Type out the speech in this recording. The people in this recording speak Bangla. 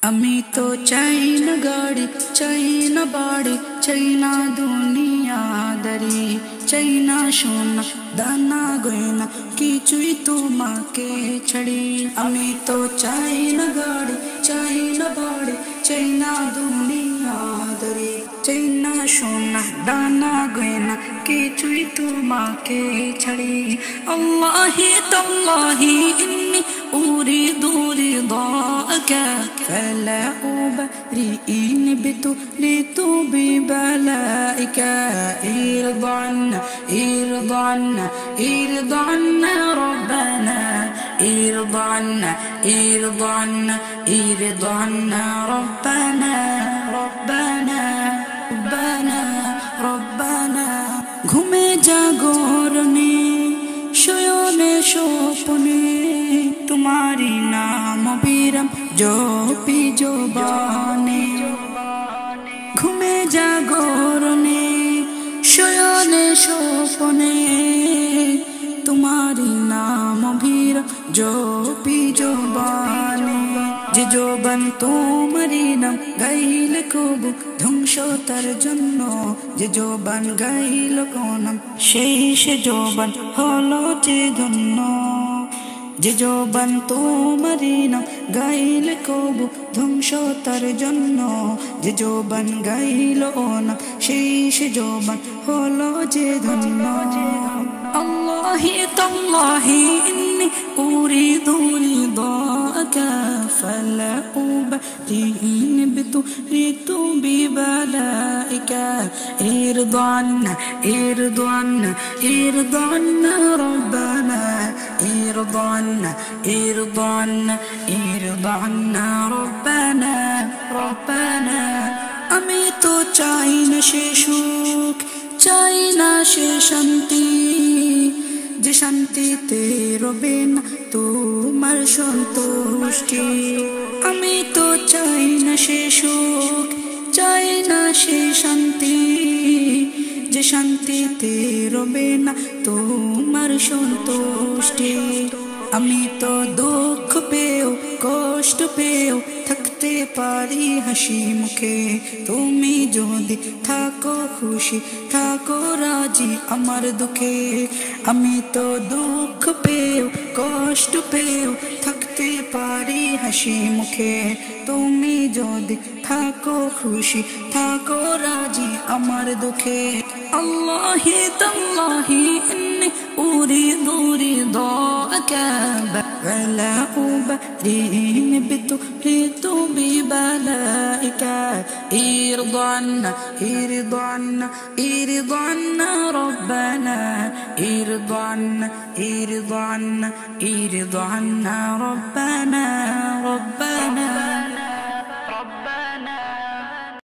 আমি তো চাই না গাড়ি, চাই না বাড়ি, চাই না দুনিয়াদারি, চাই না সোনা দানা গয়না, কিছুই তোমাকে ছাড়ি। আমি তো চাই না গাড়ি, চাই না বাড়ি, চাই না দুনিয়াদারি, চাই না সোনা দানা গয়না, কিছুই তোমাকে ছাড়ি। আল্লাহি তাল্লাহি ইন্নী উরিদু رضاك فلا أبرئ ابتليت ببلائك. ارضى عنا ارضى عنا ارضى عنا ربنا، ارضى عنا ارضى عنا ارضى عنا ربنا ربنا ربنا ربنا। ঘুমে জাগরণে শয়নে স্বপ্নে तुम्हारी नाम बीरम जोपी जोबाने, घुमे जागरणे शयने स्वप्ने तुम्हारी नाम बीरम जोपी जोबाने। যে যৌবন তোমারি নাম গাইলে কবু ধ্বংস তার জন্য, যে যৌবন গাইল কোনাম সেই সে যৌবন হলো যে ধন্য। যে যৌবন তোমারি নাম গাইলে কবু ধ্বংস তার জন্য, যে যৌবন গাইল না সেই সে যৌবন হলো যে ধন্য। আল্লাহি তাল্লাহি ইন্নী উরিদু রিদাকা ফালা উবরি'ু বিতুরিতু বিবালাইকা। ইরদা আন্না ইরদা আন্না ইরদা আন্না রব্বানা، ارضى عنا ارضى عنا ارضى عنا ربنا ربنا। আমি তো চাই না সে সুখ, চাই না সে শান্তি, যে শান্তিতে রবে না তোমার সন্তুষ্টি। আমি তো চাই না সে সুখ, চাই না সে শান্তি, যে শান্তিতে রবে না তোমার সন্তুষ্টি। আমি তো দুঃখ পেও কষ্ট পেও থাকতে পারি হাসি মুখে, তুমি যদি থাকো খুশি থাকো রাজি আমার দুঃখে। আমি তো দুঃখ পেও কষ্ট পেও থাকতে পারি হাসি মুখে, তুমি যদি থাকো খুশি থাকো রাজি আমার দুঃখে। আল্লাহি তাল্লাহি ইন্নী উরিদু রিদাকা فلا أبرئ ابتليت ببلائك. ارضى عنا ارضى عنا ارضى عنا ربنا، ارضى عنا ارضى عنا ارضى عنا ربنا